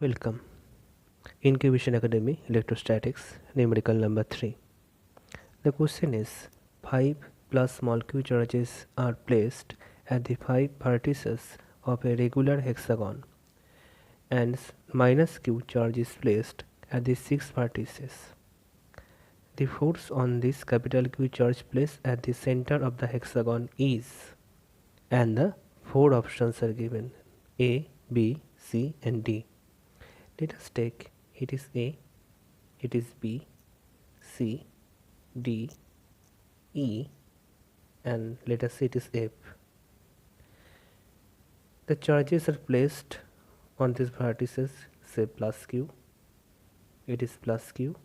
Welcome. Incubation Academy Electrostatics Numerical number 3. The question is 5 plus small q charges are placed at the 5 vertices of a regular hexagon and minus q charge is placed at the 6 vertices. The force on this capital Q charge placed at the center of the hexagon is, and the 4 options are given: A, B, C and D. Let us take it is A, it is B, C, D, E, and let us say it is F. The charges are placed on these vertices, say plus Q, it is plus Q,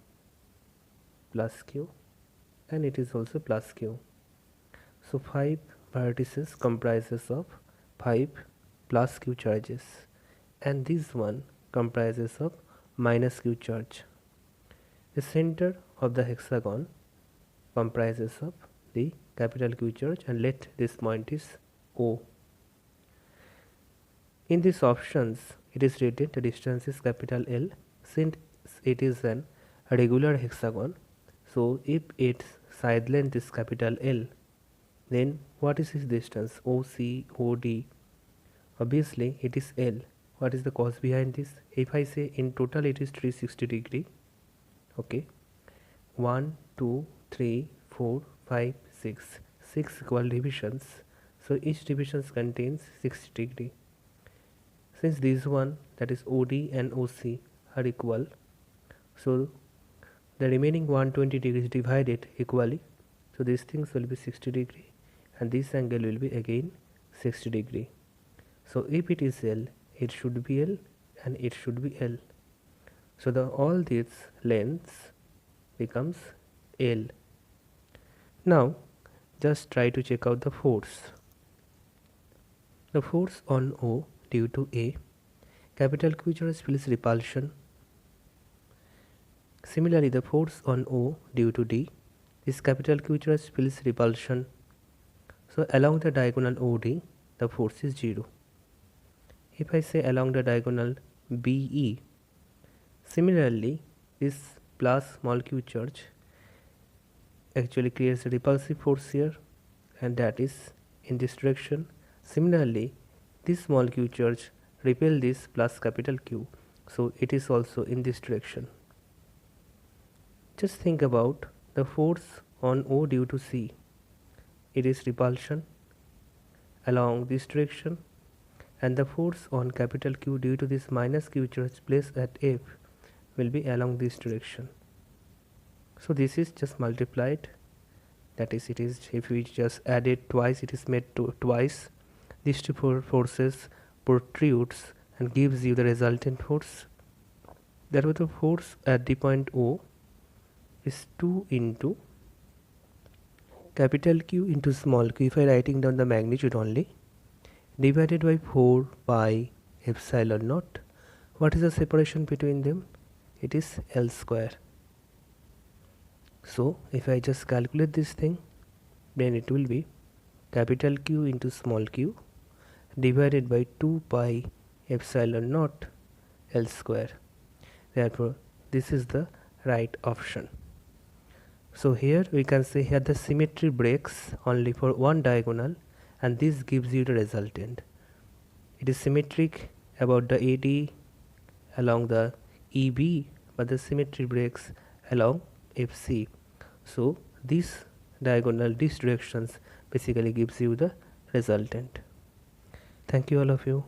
and it is also plus Q. So 5 vertices comprises of 5 plus Q charges, and this one comprises of minus Q charge. The center of the hexagon comprises of the capital Q charge, and let this point is O. In these options it is written the distance is capital L. Since it is an regular hexagon, so if its side length is capital L, then what is its distance? OC, OD. Obviously it is L. What is the cause behind this? If I say in total it is 360 degree, okay, 1 2 3 4 5 6 equal divisions, so each division contains 60 degree. Since this one, that is OD and OC, are equal, so the remaining 120 degrees divided equally, so these things will be 60 degree and this angle will be again 60 degree. So if it is L, it should be L and it should be L. So all these lengths becomes L. Now just try to check out the force. The force on O due to A, capital Q charge feels repulsion. Similarly, the force on O due to D, this capital Q charge feels repulsion. So along the diagonal OD, the force is 0. If I say along the diagonal BE, similarly this plus small q charge actually creates a repulsive force here, and that is in this direction. Similarly, this small q charge repel this plus capital Q, so it is also in this direction. Just think about the force on O due to C. It is repulsion along this direction, and the force on capital Q due to this minus q charge placed at F will be along this direction. So this is just multiplied, that is, it is, if we just add it twice, it is made twice. These two forces protrudes and gives you the resultant force. Therefore the force at the point O is 2 into capital Q into small q, if I writing down the magnitude only, divided by 4 pi epsilon naught. What is the separation between them? It is L square. So if I just calculate this thing, then it will be capital Q into small q divided by 2 pi epsilon naught L square. Therefore this is the right option. So here we can say here the symmetry breaks only for one diagonal, and this gives you the resultant. It is symmetric about the AD along the EB, but the symmetry breaks along FC. So this diagonal, these directions basically gives you the resultant. Thank you all of you.